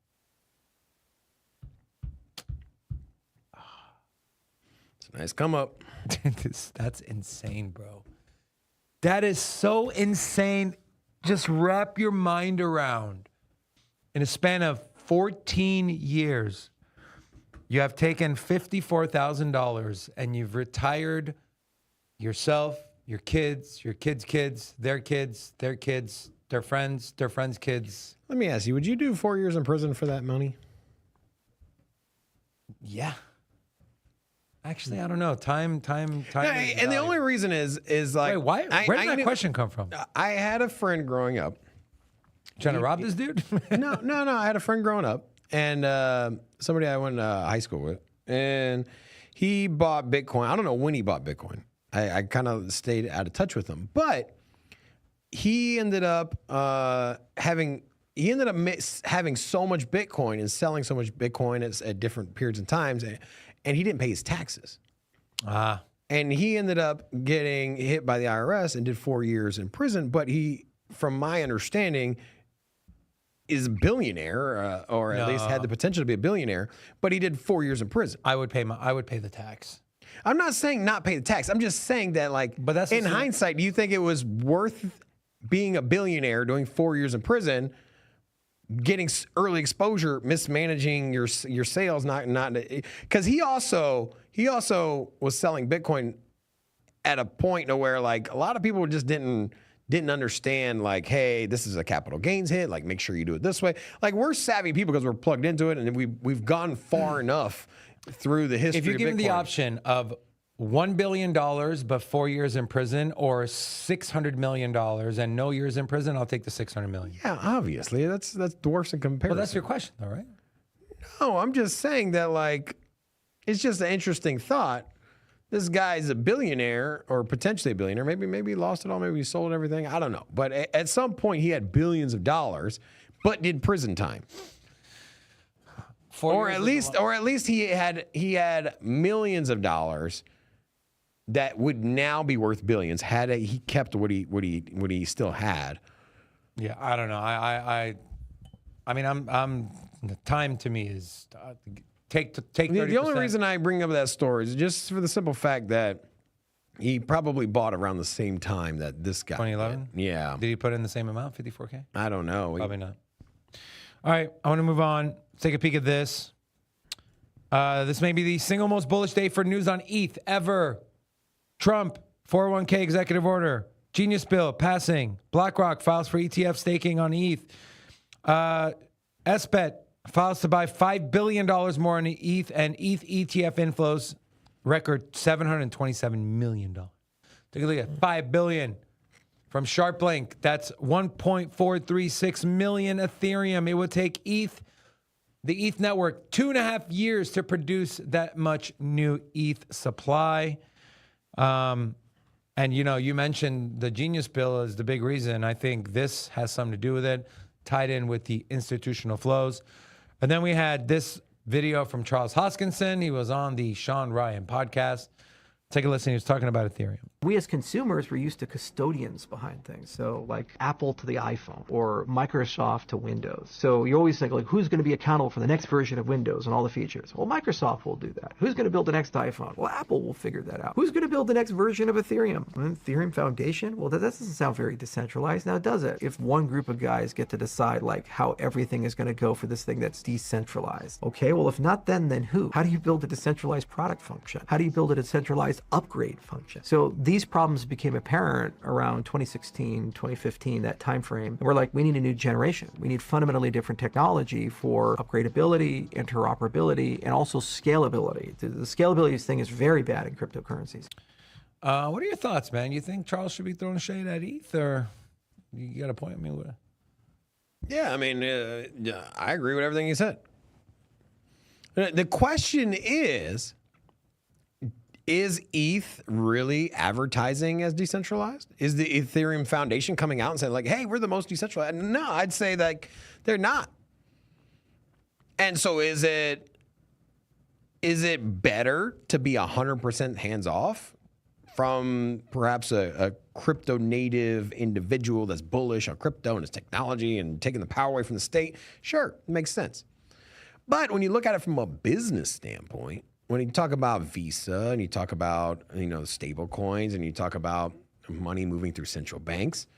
[SPEAKER 2] It's a nice come up.
[SPEAKER 1] That's insane, bro. That is so insane. Just wrap your mind around. In a span of 14 years, you have taken $54,000 and you've retired yourself, your kids, kids, their kids, their friends' kids.
[SPEAKER 2] Let me ask you, would you do 4 years in prison for that money?
[SPEAKER 1] Yeah. Actually, I don't know. Time.
[SPEAKER 2] Yeah, and the only reason is like,
[SPEAKER 1] wait, why? Where did that question come from?
[SPEAKER 2] I had a friend growing up.
[SPEAKER 1] Trying to rob this dude?
[SPEAKER 2] No. I had a friend growing up, and somebody I went to high school with, and he bought Bitcoin. I don't know when he bought Bitcoin. I kind of stayed out of touch with him, but he ended up having so much Bitcoin and selling so much Bitcoin at different periods and times. And he didn't pay his taxes. And he ended up getting hit by the IRS and did 4 years in prison. But he, from my understanding, is a billionaire, or at least had the potential to be a billionaire. But he did 4 years in prison.
[SPEAKER 1] I would pay the tax.
[SPEAKER 2] I'm not saying not pay the tax. I'm just saying that, like,
[SPEAKER 1] but that's
[SPEAKER 2] in hindsight, do you think it was worth being a billionaire, doing 4 years in prison, getting early exposure, mismanaging your sales, not because he also was selling Bitcoin at a point to where, like, a lot of people just didn't understand, like, hey, this is a capital gains hit, like, make sure you do it this way. Like, we're savvy people because we're plugged into it, and we've gone far enough through the history of Bitcoin.
[SPEAKER 1] If you give him the option of $1 billion but 4 years in prison, or $600 million and no years in prison, I'll take the $600 million.
[SPEAKER 2] Yeah, obviously. That's dwarfs in comparison.
[SPEAKER 1] Well, that's your question, though, right?
[SPEAKER 2] No, I'm just saying that, like, it's just an interesting thought. This guy's a billionaire, or potentially a billionaire. Maybe he lost it all. Maybe he sold everything. I don't know. But at some point, he had billions of dollars, but did prison time. Or at least he had millions of dollars that would now be worth billions had he kept what he still had.
[SPEAKER 1] Yeah, I don't know. I mean, I'm the time to me is take 30%.
[SPEAKER 2] The only reason I bring up that story is just for the simple fact that he probably bought around the same time that this guy
[SPEAKER 1] 2011.
[SPEAKER 2] did. Yeah.
[SPEAKER 1] Did he put in the same amount, 54K?
[SPEAKER 2] I don't know.
[SPEAKER 1] Probably not. All right, I want to move on. Let's take a peek at this. This may be the single most bullish day for news on ETH ever. Trump, 401k executive order. Genius bill passing. BlackRock files for ETF staking on ETH. SBET files to buy $5 billion more in ETH, and ETH ETF inflows record $727 million. Take a look at $5 billion from SharpLink. That's 1.436 million Ethereum. It would take the ETH network 2.5 years to produce that much new ETH supply. And, you know, you mentioned the Genius Bill is the big reason. I think this has something to do with it, tied in with the institutional flows. And then we had this video from Charles Hoskinson. He was on the Sean Ryan podcast. Take a listen. He was talking about Ethereum.
[SPEAKER 3] We as consumers were used to custodians behind things. So like Apple to the iPhone or Microsoft to Windows. So you always think like, who's going to be accountable for the next version of Windows and all the features? Well, Microsoft will do that. Who's going to build the next iPhone? Well, Apple will figure that out. Who's going to build the next version of Ethereum? Ethereum Foundation? Well, that doesn't sound very decentralized now, does it? If one group of guys get to decide like how everything is going to go for this thing that's decentralized. Okay, well, if not then who? How do you build a decentralized product function? How do you build a decentralized upgrade function? So these problems became apparent around 2016, 2015, that time frame. And we're like, we need a new generation. We need fundamentally different technology for upgradability, interoperability, and also scalability. The scalability thing is very bad in cryptocurrencies.
[SPEAKER 1] What are your thoughts, man? You think Charles should be throwing shade at ETH, or you got a point? I mean,
[SPEAKER 2] Yeah, I mean, I agree with everything you said. The question is ETH really advertising as decentralized? Is the Ethereum Foundation coming out and saying like, hey, we're the most decentralized? No, I'd say like they're not. And so is it better to be 100% hands off from perhaps a crypto native individual that's bullish on crypto and its technology and taking the power away from the state? Sure, it makes sense. But when you look at it from a business standpoint, when you talk about Visa and you talk about, you know, stable coins and you talk about money moving through central banks,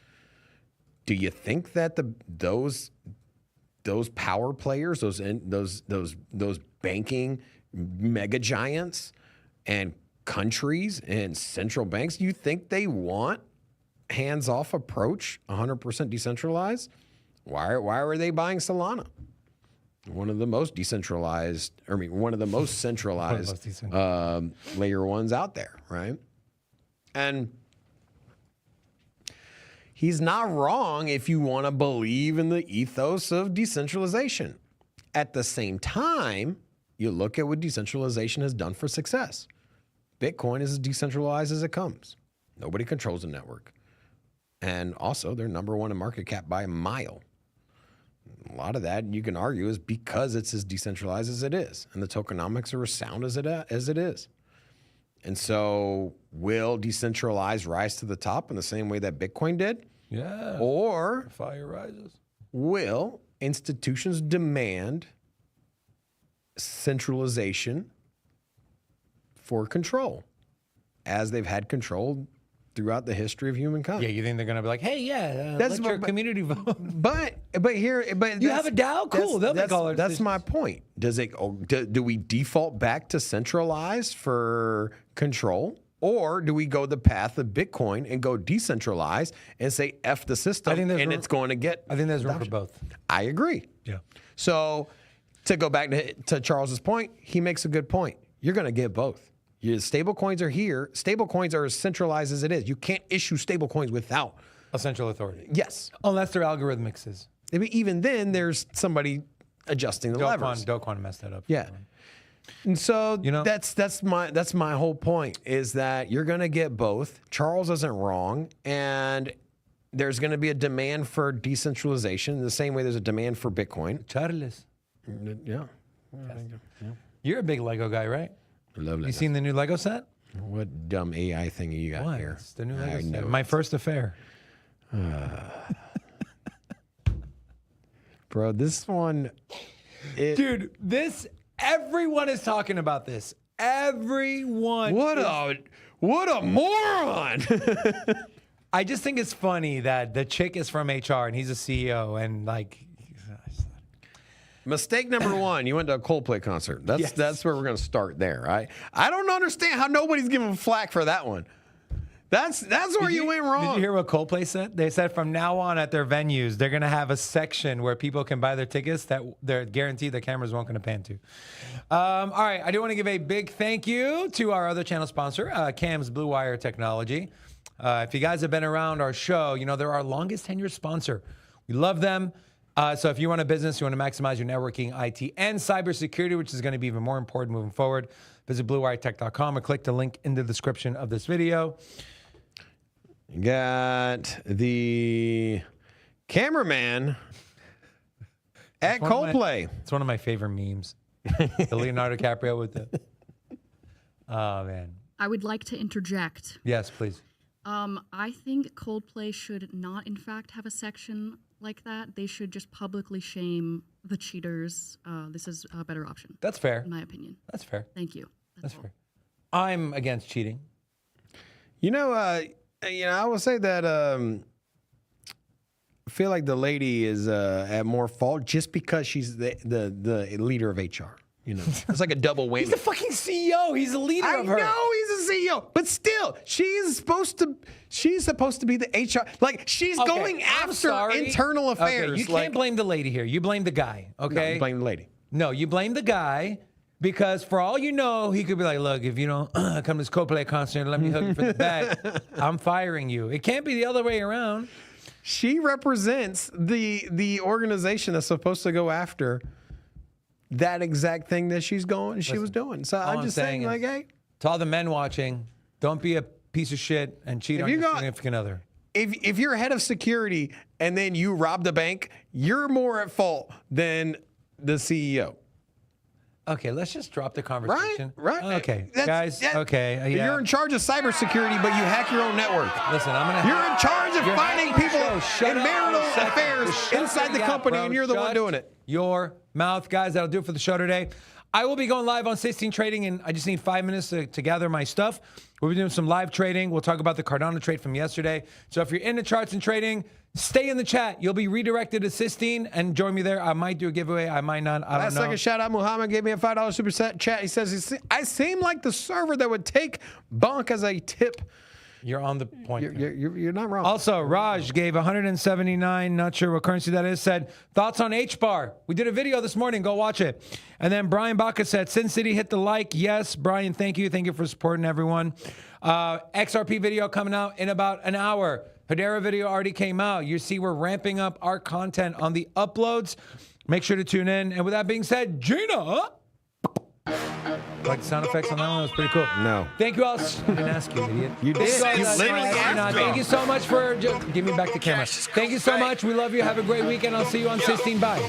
[SPEAKER 2] do you think that those power players, those banking mega giants and countries and central banks, you think they want hands-off approach, 100% decentralized? Why are they buying Solana? One of the most decentralized, one of the most centralized layer ones out there, right? And he's not wrong if you want to believe in the ethos of decentralization. At the same time, you look at what decentralization has done for success. Bitcoin is as decentralized as it comes. Nobody controls the network. And also, they're number one in market cap by a mile. A lot of that, you can argue, is because it's as decentralized as it is. And the tokenomics are as sound as it is. And so will decentralized rise to the top in the same way that Bitcoin did?
[SPEAKER 1] Yeah.
[SPEAKER 2] Or
[SPEAKER 1] fire rises.
[SPEAKER 2] Will institutions demand centralization for control, as they've had control throughout the history of humankind?
[SPEAKER 1] Yeah, you think they're gonna be like, hey, let your community vote.
[SPEAKER 2] But
[SPEAKER 1] You have a DAO? Cool. They'll make all our
[SPEAKER 2] That's
[SPEAKER 1] decisions.
[SPEAKER 2] my point. Do we default back to centralized for control? Or do we go the path of Bitcoin and go decentralized and say F the system and it's going to get
[SPEAKER 1] I think there's room for
[SPEAKER 2] adoption?
[SPEAKER 1] both.
[SPEAKER 2] I agree.
[SPEAKER 1] Yeah.
[SPEAKER 2] So to go back to Charles's point, he makes a good point. You're going to get both. Stable coins are here. Stable coins are as centralized as it is. You can't issue stable coins without
[SPEAKER 1] A central authority.
[SPEAKER 2] Yes.
[SPEAKER 1] Unless they're algorithmic.
[SPEAKER 2] I mean, even then, there's somebody adjusting the levers.
[SPEAKER 1] Do Kwon messed that up.
[SPEAKER 2] Yeah. And so that's my whole point, is that you're going to get both. Charles isn't wrong, and there's going to be a demand for decentralization the same way there's a demand for Bitcoin.
[SPEAKER 1] Charles.
[SPEAKER 2] Yeah.
[SPEAKER 1] You're a big Lego guy, right?
[SPEAKER 2] I love Lego.
[SPEAKER 1] You seen the new Lego set?
[SPEAKER 2] What dumb AI thing you got here?
[SPEAKER 1] It's the new Lego set. My first affair.
[SPEAKER 2] Bro, this one...
[SPEAKER 1] Dude, everyone is talking about this. Everyone.
[SPEAKER 2] What a moron!
[SPEAKER 1] I just think it's funny that the chick is from HR and he's a CEO and like...
[SPEAKER 2] Mistake number one, you went to a Coldplay concert. That's where we're going to start there, right? I don't understand how nobody's giving flack for that one. That's where you went wrong.
[SPEAKER 1] Did you hear what Coldplay said? They said from now on at their venues, they're going to have a section where people can buy their tickets that they're guaranteed the cameras won't going to pan to. All right. I do want to give a big thank you to our other channel sponsor, Cam's Blue Wire Technology. If you guys have been around our show, you know they're our longest tenured sponsor. We love them. So if you run a business, you want to maximize your networking, IT, and cybersecurity, which is going to be even more important moving forward, visit bluewiretech.com or click the link in the description of this video.
[SPEAKER 2] You got the cameraman at Coldplay.
[SPEAKER 1] It's one of my favorite memes. The Leonardo DiCaprio with the... Oh, man.
[SPEAKER 4] I would like to interject.
[SPEAKER 1] Yes, please.
[SPEAKER 4] I think Coldplay should not, in fact, have a section like that. They should just publicly shame the cheaters. This is a better option.
[SPEAKER 1] That's fair.
[SPEAKER 4] In my opinion.
[SPEAKER 1] That's fair.
[SPEAKER 4] Thank you.
[SPEAKER 1] That's fair. I'm against cheating.
[SPEAKER 2] You know, I will say that I feel like the lady is at more fault just because she's the leader of HR. You know, it's like a double whammy.
[SPEAKER 1] He's the fucking CEO. He's the leader of her.
[SPEAKER 2] I know he's a CEO, but still, she's supposed to be the HR. Like she's going after internal affairs.
[SPEAKER 1] Okay, you can't blame the lady here. You blame the guy. Okay.
[SPEAKER 2] No, you blame the lady.
[SPEAKER 1] No, you blame the guy. Because for all you know, he could be like, look, if you don't come to this Coldplay concert and let me hook you for the bag, I'm firing you. It can't be the other way around.
[SPEAKER 2] She represents the organization that's supposed to go after that exact thing that she was doing. So I'm just saying, like, hey.
[SPEAKER 1] To all the men watching, don't be a piece of shit and cheat on your significant other.
[SPEAKER 2] If you're head of security and then you robbed a bank, you're more at fault than the CEO.
[SPEAKER 1] Okay, let's just drop the conversation.
[SPEAKER 2] Right.
[SPEAKER 1] Okay, guys. Okay, yeah.
[SPEAKER 2] You're in charge of cybersecurity, but you hack your own network.
[SPEAKER 1] Listen,
[SPEAKER 2] You're in charge of finding people in marital affairs inside the company, and you're the one doing it.
[SPEAKER 1] Your mouth, guys. That'll do it for the show today. I will be going live on 16 Trading, and I just need 5 minutes to gather my stuff. We'll be doing some live trading. We'll talk about the Cardano trade from yesterday. So if you're into charts and trading, stay in the chat. You'll be redirected to Sistine and join me there. I might do a giveaway. I might not. I don't know.
[SPEAKER 2] Last second shout out. Muhammad gave me a $5 super chat. He says, I seem like the server that would take Bonk as a tip.
[SPEAKER 1] You're on the point.
[SPEAKER 2] You're not wrong.
[SPEAKER 1] Also, Raj gave 179, not sure what currency that is, said, thoughts on HBAR. We did a video this morning. Go watch it. And then Brian Baca said, Sin City hit the like. Yes, Brian, thank you. Thank you for supporting everyone. XRP video coming out in about an hour. Hedera video already came out. You see we're ramping up our content on the uploads. Make sure to tune in. And with that being said, Gina. Like the sound effects on that one? That was pretty cool.
[SPEAKER 2] No.
[SPEAKER 1] Thank you all. I didn't ask you, idiot.
[SPEAKER 2] You did.
[SPEAKER 1] You literally asked me. Thank you so much for... Give me back the camera. Thank you so much. We love you. Have a great weekend. I'll see you on 16. Bye.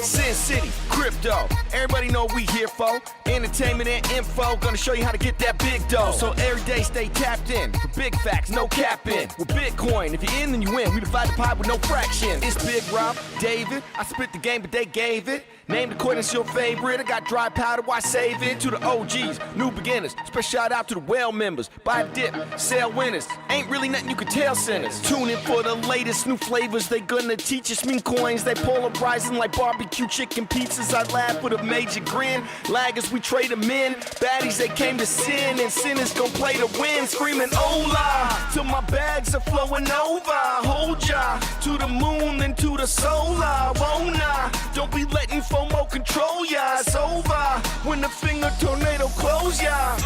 [SPEAKER 5] Sin City, crypto. Everybody know what we here for. Entertainment and info. Gonna show you how to get that big dough. So every day stay tapped in. For big facts, no capping. With Bitcoin, if you're in, then you win. We divide the pie with no fraction. It's Big Rob, David. I split the game, but they gave it. Name the coin that's your favorite. I got dry powder, why save it? To the OGs, new beginners. Special shout out to the well members. Buy a dip, sell winners. Ain't really nothing you can tell sinners. Tune in for the latest new flavors. They gonna teach us mean coins. They polarizing like barbecue chicken pizzas. I laugh with a major grin. Laggers, we trade them in. Baddies, they came to sin. And sinners gon' play to win. Screaming hola, till my bags are flowing over. Hold ya to the moon and to the solar. Won't I? Don't be letting FOMO control ya. It's over when the finger tornado close ya.